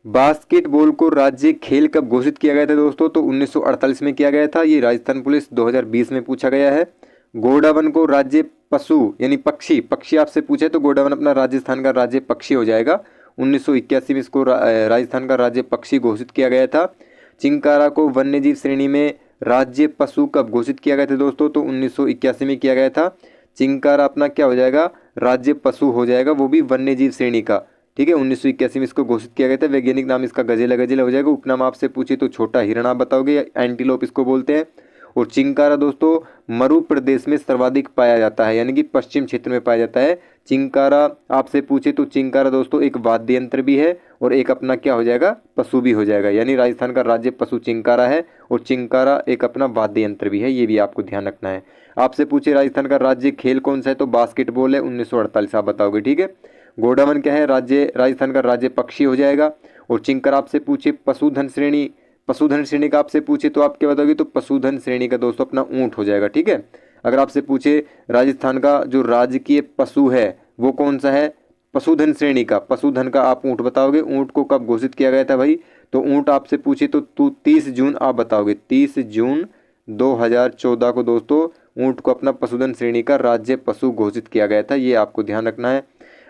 Basketball को राज्य खेल कब घोषित किया गया था दोस्तों? तो 1948 में किया गया था। ये राजस्थान पुलिस 2020 में पूछा गया है। गोडावन को राज्य पशु यानी पक्षी पक्षी आपसे पूछे तो गोडावन अपना राजस्थान का राज्य पक्षी हो जाएगा। 1981 में इसको राजस्थान का राज्य पक्षी घोषित किया गया था। चिंकारा को वन्यजीव श्रेणी में राज्य पशु कब घोषित किया गया था दोस्तों? तो 1981 में किया गया था। चिंकारा अपना क्या हो जाएगा? राज्य पशु हो जाएगा, वो भी वन्यजीव श्रेणी का। ठीक है, 1981 में इसको घोषित किया गया था। वैज्ञानिक नाम इसका गजेला गजेला हो जाएगा। उपनाम आपसे पूछे तो छोटा हिरण आप बताओगे, एंटीलोप इसको बोलते हैं। और चिंकारा दोस्तों मरु प्रदेश में सर्वाधिक पाया जाता है, यानी कि पश्चिम क्षेत्र में पाया जाता है। चिंकारा आपसे पूछे तो चिंकारा दोस्तों एक वाद्य यंत्र भी है और एक अपना क्या हो जाएगा? पशु भी हो जाएगा। यानी राजस्थान का राज्य पशु चिंकारा है और चिंकारा एक अपना वाद्य यंत्र भी है, ये भी आपको ध्यान रखना है। आपसे पूछे राजस्थान का राज्य खेल कौन सा है? तो बास्केटबॉल है, 1948 आप बताओगे। ठीक है, गोडावन क्या है? राज्य राजस्थान का राज्य पक्षी हो जाएगा। और चिंकारा आपसे पूछे पशुधन श्रेणी का आपसे पूछे तो आप क्या बताओगे? तो पशुधन श्रेणी का दोस्तों अपना ऊंट हो जाएगा। ठीक है, अगर आपसे पूछे राजस्थान का जो राजकीय पशु है वो कौन सा है? पशुधन श्रेणी का, पशुधन का आप ऊंट बताओगे। ऊंट को कब घोषित किया गया था भाई? तो ऊंट आपसे पूछे तो 30 जून आप बताओगे। 30 जून 2014 को दोस्तों ऊंट को अपना पशुधन श्रेणी का राज्य पशु घोषित किया गया था, ये आपको ध्यान रखना है।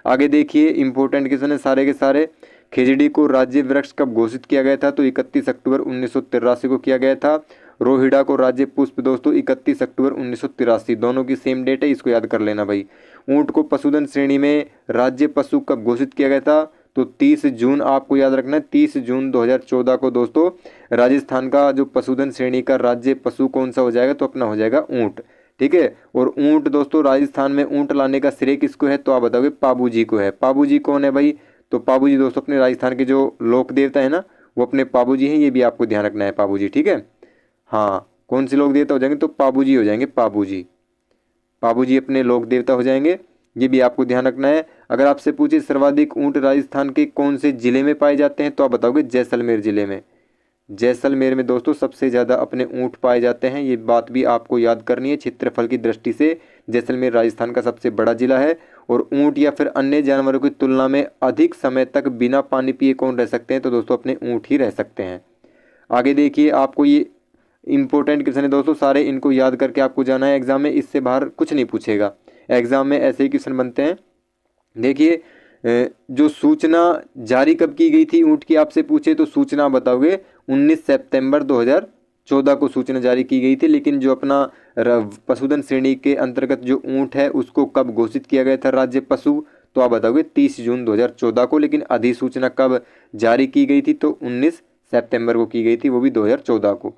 आगे देखिए, इंपॉर्टेंट क्वेश्चन है सारे के सारे। खिजड़ी को राज्य वृक्ष कब घोषित किया गया था? तो 31 अक्टूबर 1983 को किया गया था। रोहिड़ा को राज्य पुष्प दोस्तों 31 अक्टूबर 1983, दोनों की सेम डेट है, इसको याद कर लेना भाई। ऊंट को पशुधन श्रेणी में राज्य पशु कब घोषित किया गया था? तो 30 जून आपको याद रखना है। 30 जून 2014 को दोस्तों राजस्थान का जो पशुधन श्रेणी का राज्य पशु कौन सा हो जाएगा? तो अपना हो जाएगा ऊंट। ठीक है, और ऊंट दोस्तों राजस्थान में ऊंट लाने का श्रेय किसको है? तो आप बताओगे पाबू जी को है। पाबू जी कौन है भाई? तो पाबू जी दोस्तों अपने राजस्थान के जो लोक देवता है ना, वो अपने पाबू जी हैं, ये भी आपको ध्यान रखना है। पाबू जी, ठीक है। हाँ, कौन से लोक देवता हो जाएंगे? तो पाबू जी हो जाएंगे। पाबू जी अपने लोक देवता हो जाएंगे, ये भी आपको ध्यान रखना है। अगर आपसे पूछे सर्वाधिक ऊंट राजस्थान के कौन से जिले में पाए जाते हैं? तो आप बताओगे जैसलमेर जिले में। जैसलमेर में दोस्तों सबसे ज़्यादा अपने ऊंट पाए जाते हैं, ये बात भी आपको याद करनी है। क्षेत्रफल की दृष्टि से जैसलमेर राजस्थान का सबसे बड़ा जिला है। और ऊंट या फिर अन्य जानवरों की तुलना में अधिक समय तक बिना पानी पिए कौन रह सकते हैं? तो दोस्तों अपने ऊंट ही रह सकते हैं। आगे देखिए, आपको ये इंपॉर्टेंट क्वेश्चन है दोस्तों, सारे इनको याद करके आपको जाना है एग्जाम में, इससे बाहर कुछ नहीं पूछेगा। एग्जाम में ऐसे ही क्वेश्चन बनते हैं। देखिए, जो सूचना जारी कब की गई थी ऊंट की आपसे पूछे तो सूचना बताओगे 19 सितंबर 2014 को सूचना जारी की गई थी। लेकिन जो अपना पशुधन श्रेणी के अंतर्गत जो ऊंट है उसको कब घोषित किया गया था राज्य पशु? तो आप बताओगे 30 जून 2014 को। लेकिन अधिसूचना कब जारी की गई थी? तो 19 सितंबर को की गई थी, वो भी 2014 को।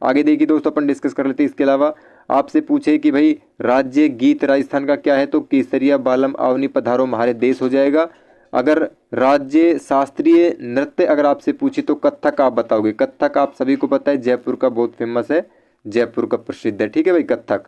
आगे देखिए दोस्तों, अपन डिस्कस कर लेते हैं। इसके अलावा आपसे पूछे कि भाई राज्य गीत राजस्थान का क्या है? तो केसरिया बालम आवनी पधारो म्हारे देश हो जाएगा। अगर राज्य शास्त्रीय नृत्य अगर आपसे पूछे तो कथक आप बताओगे। कथक आप सभी को पता है, जयपुर का बहुत फेमस है, जयपुर का प्रसिद्ध है। ठीक है भाई, कथक।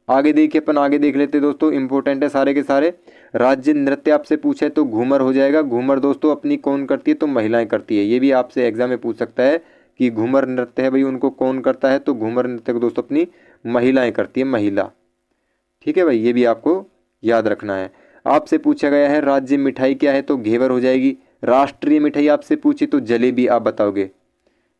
आगे देखिए, अपन आगे देख लेते हैं दोस्तों, इंपॉर्टेंट है सारे के सारे। राज्य नृत्य आपसे पूछे तो घूमर हो जाएगा। घूमर दोस्तों अपनी कौन करती है? तो महिलाएं करती है। ये भी आपसे एग्जाम में पूछ सकता है कि घूमर नृत्य है भाई, उनको कौन करता है? तो घूमर नृत्य को दोस्तों अपनी महिलाएं करती है, महिला। ठीक है भाई, ये भी आपको याद रखना है। आपसे पूछा गया है राज्य मिठाई क्या है? तो घेवर हो जाएगी। राष्ट्रीय मिठाई आपसे पूछी तो जलेबी आप बताओगे।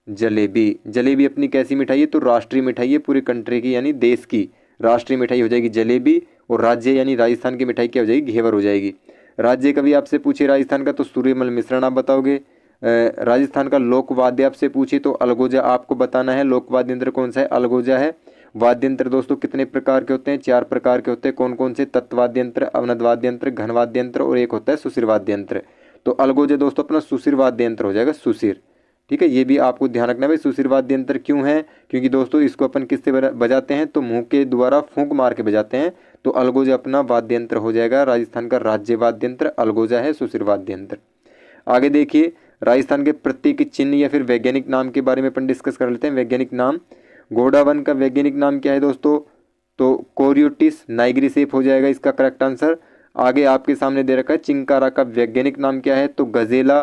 जलेबी अपनी कैसी मिठाई है? तो राष्ट्रीय मिठाई है पूरी कंट्री की, यानी देश की राष्ट्रीय मिठाई हो जाएगी जलेबी। और राज्य यानी राजस्थान की मिठाई क्या हो जाएगी? घेवर हो जाएगी। राज्य कभी आपसे पूछे राजस्थान का तो सूर्यमल मिश्रण आप बताओगे। राजस्थान का लोक वाद्य आपसे पूछे तो अलगोजा आपको बताना है। लोक वाद्य यंत्र कौन सा है? अलगोजा है। वाद्य यंत्र दोस्तों कितने प्रकार के होते हैं? 4 प्रकार के होते हैं। कौन कौन से? तत्वाद्य यंत्र, अवनद वाद्य यंत्र, घन वाद्य यंत्र और एक होता है सुशिर वाद्य यंत्र। तो अलगोजा दोस्तों अपना सुशिर वाद्य यंत्र हो जाएगा, सुशिर। ठीक है, ये भी आपको ध्यान रखना है भाई। सुशिर वाद्य यंत्र क्यों है? क्योंकि दोस्तों इसको अपन किससे बजाते हैं? तो मुंह के द्वारा फूंक मार के बजाते हैं। तो अलगोजा अपना वाद्य यंत्र हो जाएगा। राजस्थान का राज्य वाद्य यंत्र अलगोजा है, सुशिर वाद्य यंत्र। आगे देखिए, राजस्थान के प्रतीक चिन्ह या फिर वैज्ञानिक नाम के बारे में अपन डिस्कस कर लेते हैं। वैज्ञानिक नाम, गोडावन का वैज्ञानिक नाम क्या है दोस्तों? तो कोरियोटिस नाइग्रिसेप हो जाएगा इसका करेक्ट आंसर। आगे आपके सामने दे रखा है चिंकारा का वैज्ञानिक नाम क्या है? तो गजेला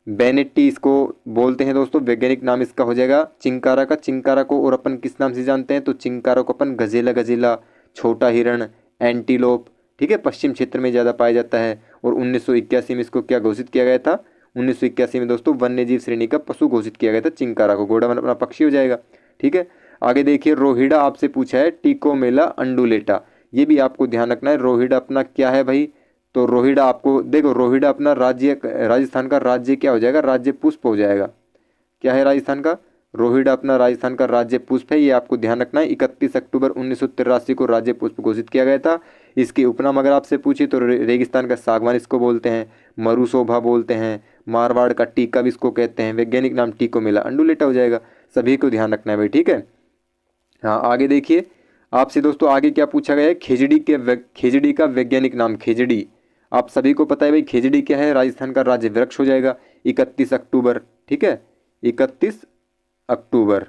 बेनेट्टी इसको बोलते हैं दोस्तों। वैज्ञानिक नाम इसका हो जाएगा चिंकारा का। चिंकारा को और अपन किस नाम से जानते हैं? तो चिंकारा को अपन गजेला गजेला, छोटा हिरण, एंटीलोप, ठीक है, पश्चिम क्षेत्र में ज़्यादा पाया जाता है। और 1981 में इसको क्या घोषित किया गया था? 1981 में दोस्तों वन्य जीव श्रेणी का पशु घोषित किया गया था चिंकारा को। गोडावन अपना पक्षी हो जाएगा। ठीक है, आगे देखिए रोहिड़ा आपसे पूछा है टिकोमेला अंडुलेटा, ये भी आपको ध्यान रखना है। रोहिड़ा अपना क्या है भाई, तो रोहिड़ा आपको देखो, रोहिड़ा अपना राज्य, राजस्थान का राज्य क्या हो जाएगा, राज्य पुष्प हो जाएगा। क्या है राजस्थान का, रोहिड़ा अपना राजस्थान का राज्य पुष्प है, ये आपको ध्यान रखना है। 31 अक्टूबर 1983 को राज्य पुष्प घोषित किया गया था। इसके उपनाम अगर आपसे पूछे तो रेगिस्तान का सागवान इसको बोलते हैं, मरुशोभा बोलते हैं, मारवाड़ का टीका भी इसको कहते हैं। वैज्ञानिक नाम टिकोमेला अंडुलेटा हो जाएगा। सभी को ध्यान रखना है भाई। ठीक है, हाँ आगे देखिए आपसे दोस्तों आगे क्या पूछा गया है, खेजड़ी का वैज्ञानिक नाम। खेजड़ी आप सभी को पता है भाई, खेजड़ी क्या है, राजस्थान का राज्य वृक्ष हो जाएगा। 31 अक्टूबर, ठीक है 31 अक्टूबर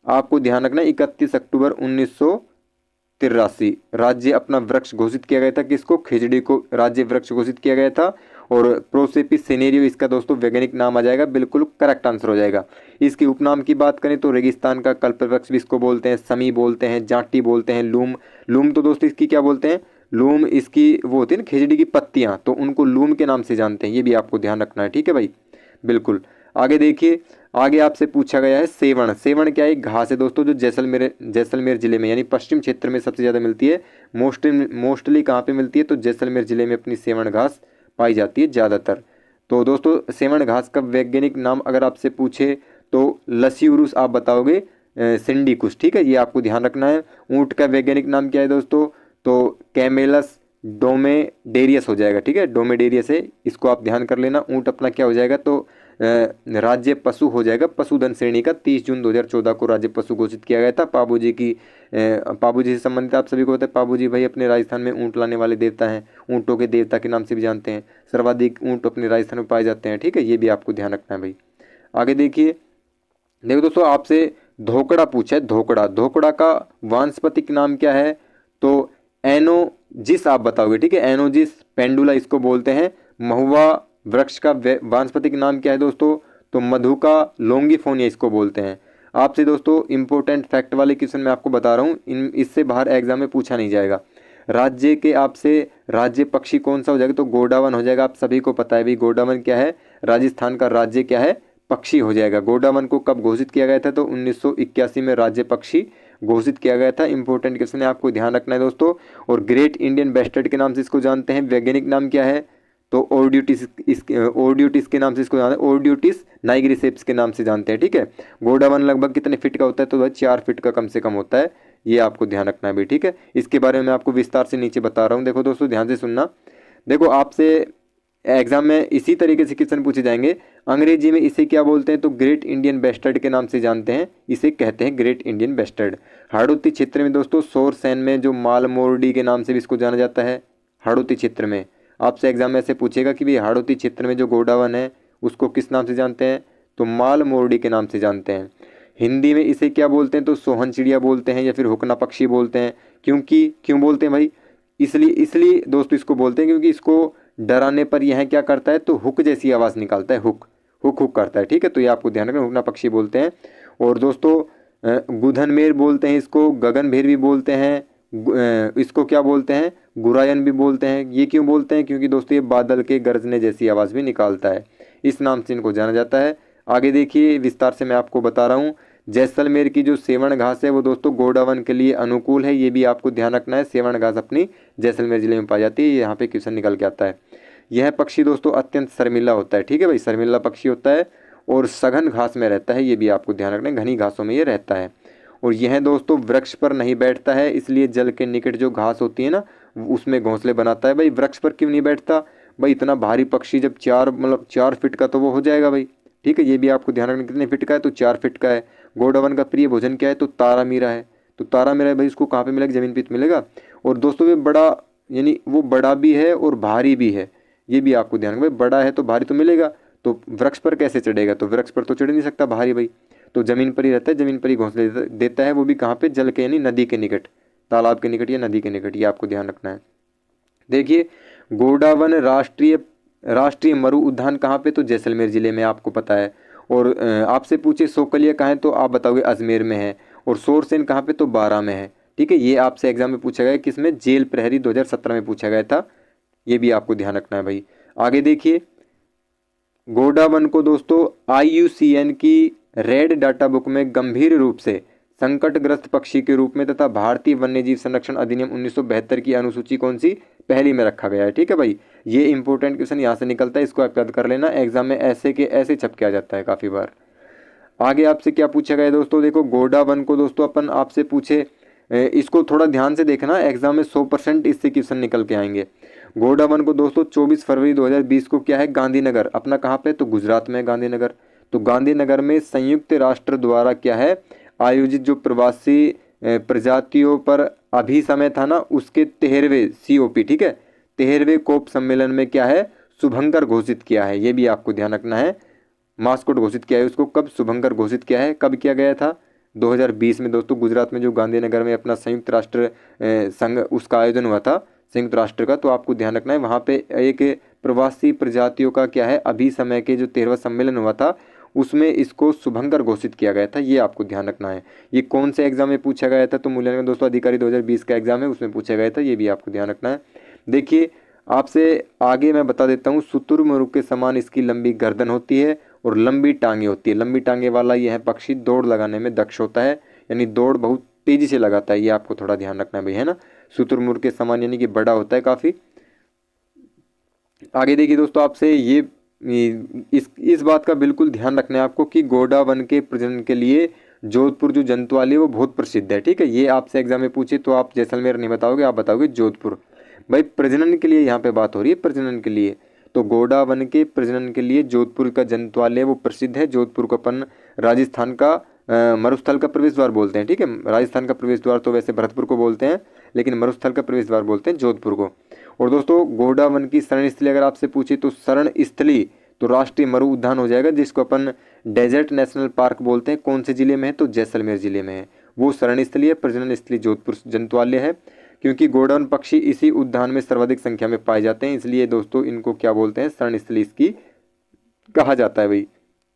आपको ध्यान रखना है, 31 अक्टूबर 1983 राज्य अपना वृक्ष घोषित किया गया था। किसको, खेजड़ी को राज्य वृक्ष घोषित किया गया था। और प्रोसेपिस सेनेरियो इसका दोस्तों वैज्ञानिक नाम आ जाएगा, बिल्कुल करेक्ट आंसर हो जाएगा। इसके उपनाम की बात करें तो रेगिस्तान का कल्पवृक्ष भी इसको बोलते हैं, समी बोलते हैं, जाटी बोलते हैं, लूम। लूम तो दोस्तों इसकी क्या बोलते हैं, लूम इसकी वो होती है ना खेजड़ी की पत्तियां, तो उनको लूम के नाम से जानते हैं। ये भी आपको ध्यान रखना है। ठीक है भाई, बिल्कुल। आगे देखिए, आगे आपसे पूछा गया है सेवण। सेवण क्या है, एक घास है दोस्तों जो जैसलमेर जिले में यानी पश्चिम क्षेत्र में सबसे ज़्यादा मिलती है। मोस्टली कहाँ पे मिलती है, तो जैसलमेर जिले में अपनी सेवण घास पाई जाती है ज़्यादातर। तो दोस्तों सेवण घास का वैज्ञानिक नाम अगर आपसे पूछे तो लसीउरुस आप बताओगे सिंडिकुस। ठीक है, ये आपको ध्यान रखना है। ऊँट का वैज्ञानिक नाम क्या है दोस्तों, तो कैमेलस डोमेडेरियस हो जाएगा। ठीक है, डोमेडेरियस है, इसको आप ध्यान कर लेना। ऊँट अपना क्या हो जाएगा, तो राज्य पशु हो जाएगा, पशुधन श्रेणी का। 30 जून 2014 को राज्य पशु घोषित किया गया था। पाबूजी से संबंधित आप सभी को पता है, पाबूजी भाई अपने राजस्थान में ऊँट लाने वाले देवता हैं, ऊँटों के देवता के नाम से भी जानते हैं। सर्वाधिक ऊँट अपने राजस्थान में पाए जाते हैं। ठीक है, ये भी आपको ध्यान रखना है भाई। आगे देखिए, देखो दोस्तों आपसे धोकड़ा पूछा है। धोकड़ा का वानस्पतिक नाम क्या है, तो एनोजिस आप बताओगे। ठीक है, एनोजिस पेंडुला इसको बोलते हैं। महुआ वृक्ष का वानस्पतिक नाम क्या है दोस्तों, तो मधुका लोंगिफोनिया इसको बोलते हैं। आपसे दोस्तों इंपॉर्टेंट फैक्ट वाले क्वेश्चन मैं आपको बता रहा हूँ, इससे बाहर एग्जाम में पूछा नहीं जाएगा। राज्य के आपसे राज्य पक्षी कौन सा हो जाएगा, तो गोडावन हो जाएगा। आप सभी को पता है भाई गोडावन क्या है, राजस्थान का राज्य क्या है, पक्षी हो जाएगा। गोडावन को कब घोषित किया गया था, तो 1981 में राज्य पक्षी घोषित किया गया था। इंपॉर्टेंट क्वेश्चन है, आपको ध्यान रखना है दोस्तों। और ग्रेट इंडियन बेस्टर्ड के नाम से इसको जानते हैं। वैज्ञानिक नाम क्या है, तो ओर्ड्यूटिस के नाम से इसको जानते हैं, ओर्ड्यूटिस नाइग्रिसेप्स के नाम से जानते हैं। ठीक है, गोडावन लगभग कितने फीट का होता है, तो वह 4 फीट का कम से कम होता है। ये आपको ध्यान रखना है भाई। ठीक है, इसके बारे में आपको विस्तार से नीचे बता रहा हूँ। देखो दोस्तों ध्यान से सुनना। देखो आपसे एग्जाम में इसी तरीके से क्वेश्चन पूछे जाएंगे। अंग्रेजी में इसे क्या बोलते हैं, तो ग्रेट इंडियन बेस्टर्ड के नाम से जानते हैं, इसे कहते हैं ग्रेट इंडियन बेस्टर्ड। हाड़ौती क्षेत्र में दोस्तों सोरसैन में जो मालमोरडी के नाम से भी इसको जाना जाता है। हाड़ौती क्षेत्र में आपसे एग्जाम में ऐसे पूछेगा कि भाई हाड़ौती क्षेत्र में जो गोडावन है उसको किस नाम से जानते हैं, तो मालमोरडी के नाम से जानते हैं। हिंदी में इसे क्या बोलते हैं, तो सोहन चिड़िया बोलते हैं या फिर हुकना पक्षी बोलते हैं। क्यों बोलते हैं भाई, इसलिए दोस्तों इसको बोलते हैं क्योंकि इसको डराने पर यह क्या करता है, तो हुक जैसी आवाज़ निकालता है, हुक करता है। ठीक है, तो ये आपको ध्यान रखना, हुकना पक्षी बोलते हैं। और दोस्तों गुधनमेर बोलते हैं इसको, गगनभेर भी बोलते हैं, इसको क्या बोलते हैं, गुरायन भी बोलते हैं। ये क्यों बोलते हैं, क्योंकि दोस्तों ये बादल के गरजने जैसी आवाज़ भी निकालता है, इस नाम से इनको जाना जाता है। आगे देखिए विस्तार से मैं आपको बता रहा हूँ। जैसलमेर की जो सेवण घास है वो दोस्तों गोडावन के लिए अनुकूल है, ये भी आपको ध्यान रखना है। सेवण घास अपनी जैसलमेर जिले में पाई जाती है, यहाँ पे क्वेश्चन निकल के आता है। यह पक्षी दोस्तों अत्यंत शर्मिला होता है। ठीक है भाई, शर्मिला पक्षी होता है और सघन घास में रहता है, ये भी आपको ध्यान रखना है, घनी घासों में ये रहता है। और यह दोस्तों वृक्ष पर नहीं बैठता है, इसलिए जल के निकट जो घास होती है ना उसमें घोंसले बनाता है। भाई वृक्ष पर क्यों नहीं बैठता, भाई इतना भारी पक्षी जब 4 फीट का तो वो हो जाएगा भाई। ठीक है, ये भी आपको ध्यान रखना, कितने फीट का है, तो 4 फीट का है। गोडावन का प्रिय भोजन क्या है, तो तारा मीरा है। तो तारा मीरा भाई उसको कहाँ पे मिलेगा, जमीन पे मिलेगा। और दोस्तों ये बड़ा, यानी वो बड़ा भी है और भारी भी है, ये भी आपको ध्यान रखना। भाई बड़ा है तो भारी तो मिलेगा, तो वृक्ष पर कैसे चढ़ेगा, तो वृक्ष पर तो चढ़ नहीं सकता भारी भाई, तो जमीन पर ही रहता है, जमीन पर ही घोंसले देता है, वो भी कहाँ पे, जल के यानी नदी के निकट, तालाब के निकट या नदी के निकट, ये आपको ध्यान रखना है। देखिए गोडावन राष्ट्रीय मरु उद्यान कहाँ पे, तो जैसलमेर जिले में, आपको पता है। और आपसे पूछे सोकलिया कहाँ है, तो आप बताओगे अजमेर में है। और सोरसेन कहाँ पे, तो बारा में है। ठीक है, ये आपसे एग्जाम में पूछा गया, किसमें, जेल प्रहरी 2017 में पूछा गया था, ये भी आपको ध्यान रखना है भाई। आगे देखिए गोंडा वन को दोस्तों IUCN की रेड डाटा बुक में गंभीर रूप से संकटग्रस्त पक्षी के रूप में तथा भारतीय वन्यजीव संरक्षण अधिनियम 1972 की अनुसूची कौन सी, पहली में रखा गया है। ठीक है भाई, ये इंपॉर्टेंट क्वेश्चन यहाँ से निकलता है, इसको आप याद कर लेना, एग्जाम में ऐसे के ऐसे छप के आ जाता है काफी बार। आगे आपसे क्या पूछा गया है दोस्तों, देखो गोंडा वन को दोस्तों अपन आपसे पूछे, इसको थोड़ा ध्यान से देखना, एग्जाम में 100% इससे क्वेश्चन निकल के आएंगे। गोंडा वन को दोस्तों 24 फरवरी 2020 को क्या है, गांधीनगर, अपना कहाँ पे, तो गुजरात में गांधीनगर। तो गांधीनगर में संयुक्त राष्ट्र द्वारा क्या है आयोजित जो प्रवासी प्रजातियों पर अभी समय था ना, उसके 13वें COP, ठीक है, 13वें COP सम्मेलन में क्या है शुभंकर घोषित किया है। ये भी आपको ध्यान रखना है, मास्कोट घोषित किया है उसको, कब शुभंकर घोषित किया है, कब किया गया था, 2020 में दोस्तों, गुजरात में जो गांधीनगर में अपना संयुक्त राष्ट्र संघ उसका आयोजन हुआ था संयुक्त राष्ट्र का। तो आपको ध्यान रखना है वहाँ पे एक प्रवासी प्रजातियों का क्या है अभी समय के जो 13वां सम्मेलन हुआ था उसमें इसको शुभंकर घोषित किया गया था, ये आपको ध्यान रखना है। ये कौन से एग्जाम में पूछा गया था, तो मूल्यांकन दोस्तों अधिकारी 2020 का एग्जाम है उसमें पूछा गया था, ये भी आपको ध्यान रखना है। देखिए आपसे आगे मैं बता देता हूँ, शुतुरमुर्ग के समान इसकी लंबी गर्दन होती है और लंबी टांगे होती है। लंबी टांगे वाला यह पक्षी दौड़ लगाने में दक्ष होता है, यानी दौड़ बहुत तेजी से लगाता है, ये आपको थोड़ा ध्यान रखना है भाई, है ना। शुतुरमुर्ग के समान यानी कि बड़ा होता है काफी। आगे देखिए दोस्तों, आपसे ये इस बात का बिल्कुल ध्यान रखना है आपको कि गोंडा वन के प्रजनन के लिए जोधपुर जो जंतुआली है वो बहुत प्रसिद्ध है। ठीक है, ये आपसे एग्जाम में पूछे तो आप जैसलमेर नहीं बताओगे, आप बताओगे जोधपुर। भाई प्रजनन के लिए यहाँ पे बात हो रही है, प्रजनन के लिए, तो गोंडा वन के प्रजनन के लिए जोधपुर का जंतुआलय वो प्रसिद्ध है। जोधपुर को अपन राजस्थान का मरुस्थल का प्रवेश द्वार बोलते हैं। ठीक है, राजस्थान का प्रवेश द्वार तो वैसे भरतपुर को बोलते हैं, लेकिन मरुस्थल का प्रवेश द्वार बोलते हैं जोधपुर को। और दोस्तों गोंडा वन की शरण स्थली अगर आपसे पूछे तो शरण स्थली तो राष्ट्रीय मरु उद्यान हो जाएगा, जिसको अपन डेजर्ट नेशनल पार्क बोलते हैं। कौन से जिले में है, तो जैसलमेर जिले में है। वो शरण स्थली है, प्रजनन स्थली जोधपुर जंतुआलय है, क्योंकि गोंडा वन पक्षी इसी उद्यान में सर्वाधिक संख्या में पाए जाते हैं, इसलिए दोस्तों इनको क्या बोलते हैं, शरण स्थली इसकी कहा जाता है भाई।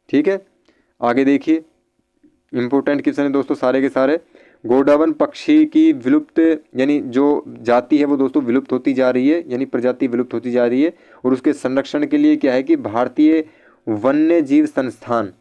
ठीक है, आगे देखिए इंपॉर्टेंट क्वेश्चन है दोस्तों सारे के सारे। गोंडा वन पक्षी की विलुप्त यानी जो जाति है वो दोस्तों विलुप्त होती जा रही है, यानी प्रजाति विलुप्त होती जा रही है, और उसके संरक्षण के लिए क्या है कि भारतीय वन्य जीव संस्थान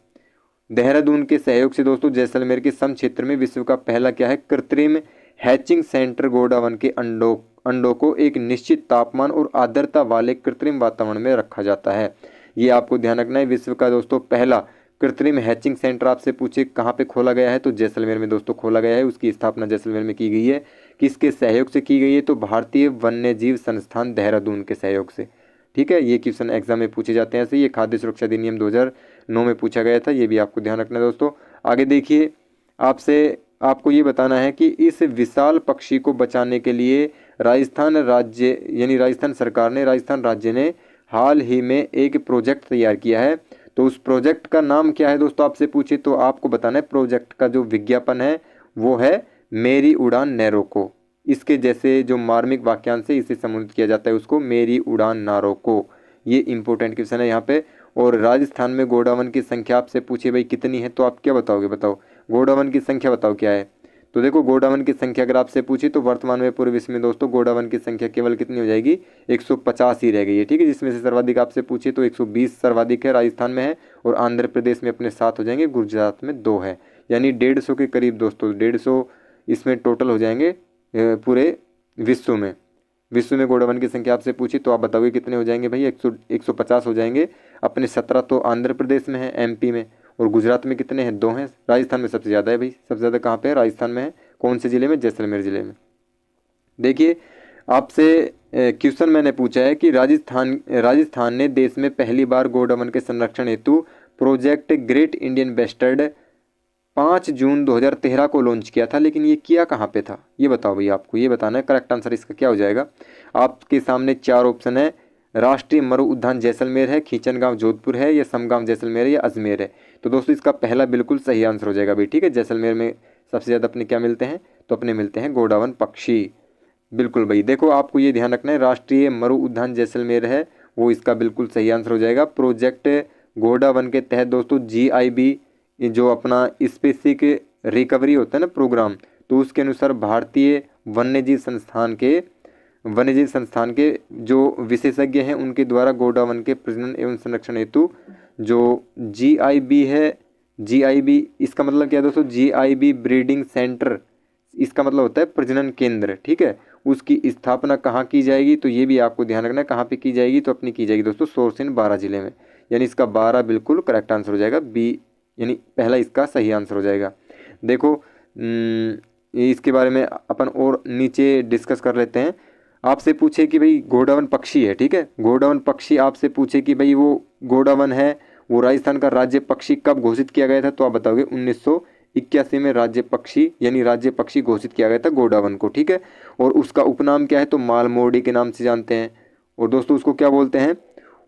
देहरादून के सहयोग से दोस्तों जैसलमेर के सम क्षेत्र में विश्व का पहला क्या है कृत्रिम हैचिंग सेंटर गोंडा वन के अंडों को एक निश्चित तापमान और आर्द्रता वाले कृत्रिम वातावरण में रखा जाता है। ये आपको ध्यान रखना है, विश्व का दोस्तों पहला कृत्रिम हैचिंग सेंटर आपसे पूछे कहाँ पे खोला गया है, तो जैसलमेर में दोस्तों खोला गया है। उसकी स्थापना जैसलमेर में की गई है, किसके सहयोग से की गई है, तो भारतीय वन्य जीव संस्थान देहरादून के सहयोग से। ठीक है, ये क्वेश्चन एग्जाम में पूछे जाते हैं ऐसे। ये खाद्य सुरक्षा अधिनियम 2009 में पूछा गया था, ये भी आपको ध्यान रखना है दोस्तों। आगे देखिए, आपको ये बताना है कि इस विशाल पक्षी को बचाने के लिए राजस्थान सरकार ने, राजस्थान राज्य ने हाल ही में एक प्रोजेक्ट तैयार किया है। तो उस प्रोजेक्ट का नाम क्या है दोस्तों, आपसे पूछे तो आपको बताना है। प्रोजेक्ट का जो विज्ञापन है वो है मेरी उड़ान न रोको। इसके जैसे जो मार्मिक वाक्यांश है इसे संबोधित किया जाता है उसको मेरी उड़ान ना रोको। ये इंपॉर्टेंट क्वेश्चन है यहाँ पे। और राजस्थान में गोंडा वन की संख्या आपसे पूछे भाई कितनी है, तो आप क्या बताओगे, बताओ गोंडा वन की संख्या बताओ क्या है। तो देखो गोंडा वन की संख्या अगर आपसे पूछी तो वर्तमान में पूरे विश्व में दोस्तों गोंडा वन की संख्या केवल कितनी हो जाएगी, 150 ही रह गई है। ठीक है, जिसमें से सर्वाधिक आपसे पूछे तो 120 सर्वाधिक है, राजस्थान में है, और आंध्र प्रदेश में अपने 7 हो जाएंगे, गुजरात में 2 है, यानी 150 के करीब दोस्तों, 150 इसमें टोटल हो जाएंगे पूरे विश्व में गोंडा वन की संख्या आपसे पूछी तो आप बताओगे कितने हो जाएंगे भाई, 150 हो जाएंगे। अपने 17 तो आंध्र प्रदेश में है, MP में, और गुजरात में कितने हैं, 2 हैं। राजस्थान में सबसे ज़्यादा है भाई, सबसे ज़्यादा कहाँ पे है, राजस्थान में है। कौन से ज़िले में, जैसलमेर ज़िले में। देखिए आपसे क्वेश्चन मैंने पूछा है कि राजस्थान ने देश में पहली बार गोंडा वन के संरक्षण हेतु प्रोजेक्ट ग्रेट इंडियन बेस्टर्ड 5 जून 2013 को लॉन्च किया था, लेकिन ये किया कहाँ पे था, ये बताओ भाई, आपको ये बताना है। करेक्ट आंसर इसका क्या हो जाएगा, आपके सामने 4 ऑप्शन है। राष्ट्रीय मरु उद्यान जैसलमेर है, खींचन गांव जोधपुर है, या समगांव जैसलमेर है, या अजमेर है। तो दोस्तों इसका पहला बिल्कुल सही आंसर हो जाएगा भाई। ठीक है, जैसलमेर में सबसे ज़्यादा अपने क्या मिलते हैं, तो अपने मिलते हैं गोंडा वन पक्षी। बिल्कुल भाई, देखो आपको ये ध्यान रखना है, राष्ट्रीय मरु उद्यान जैसलमेर है वो इसका बिल्कुल सही आंसर हो जाएगा। प्रोजेक्ट गोंडा वन के तहत दोस्तों GIB जो अपना स्पेसिफिक रिकवरी होता है ना प्रोग्राम, तो उसके अनुसार भारतीय वन्यजीव संस्थान के वन्यजीव संस्थान के जो विशेषज्ञ हैं उनके द्वारा गोंडा वन के प्रजनन एवं संरक्षण हेतु जो GIB है, GIB इसका मतलब क्या है दोस्तों, GIB ब्रीडिंग सेंटर, इसका मतलब होता है प्रजनन केंद्र, ठीक है। उसकी स्थापना कहाँ की जाएगी, तो ये भी आपको ध्यान रखना है कहाँ पे की जाएगी, तो अपनी की जाएगी दोस्तों सोरसिन बारां जिले में, यानी इसका 12 बिल्कुल करेक्ट आंसर हो जाएगा, बी यानी पहला इसका सही आंसर हो जाएगा। देखो इसके बारे में अपन और नीचे डिस्कस कर लेते हैं। आपसे पूछे कि भाई गोंडावन पक्षी है, ठीक है, गोंडावन पक्षी आपसे पूछे कि भाई वो गोंडावन है वो राजस्थान का राज्य पक्षी कब घोषित किया गया था, तो आप बताओगे 1981 में राज्य पक्षी यानी राज्य पक्षी घोषित किया गया था गोंडावन को, ठीक है। और उसका उपनाम क्या है, तो मालमोडी के नाम से जानते हैं। और दोस्तों उसको क्या बोलते हैं,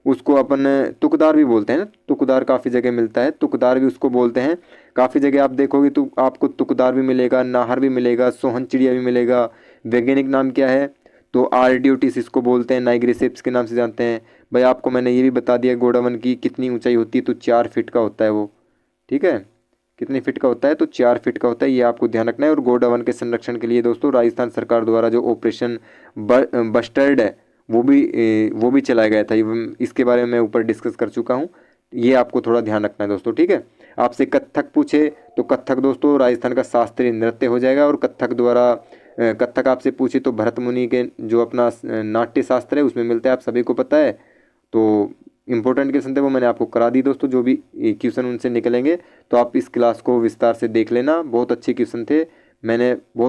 उसको अपन तुकदार भी बोलते हैं ना, तुकदार काफ़ी जगह मिलता है, तुकदार भी उसको बोलते हैं। काफ़ी जगह आप देखोगे तो आपको तुकदार भी मिलेगा, नाहर भी मिलेगा, सोहन चिड़िया भी मिलेगा। वैज्ञानिक नाम क्या है, तो आर्डियोटिस इसको बोलते हैं, नाइग्रिसेप्स के नाम से जानते हैं। भाई आपको मैंने ये भी बता दिया गोंडावन की कितनी ऊंचाई होती है, तो 4 फीट का होता है वो, ठीक है। कितने फीट का होता है, तो 4 फीट का होता है, ये आपको ध्यान रखना है। और गोंडावन के संरक्षण के लिए दोस्तों राजस्थान सरकार द्वारा जो ऑपरेशन बस्टर्ड है वो भी चलाया गया था, इसके बारे में मैं ऊपर डिस्कस कर चुका हूँ, ये आपको थोड़ा ध्यान रखना है दोस्तों, ठीक है। आपसे कथक पूछे तो कथक दोस्तों राजस्थान का शास्त्रीय नृत्य हो जाएगा। और कथक द्वारा कथक आपसे पूछे तो भरत मुनि के जो अपना नाट्य शास्त्र है उसमें मिलता है, आप सभी को पता है। तो इंपॉर्टेंट क्वेश्चन थे वो मैंने आपको करा दी दोस्तों, जो भी क्वेश्चन उनसे निकलेंगे तो आप इस क्लास को विस्तार से देख लेना, बहुत अच्छे क्वेश्चन थे, मैंने बहुत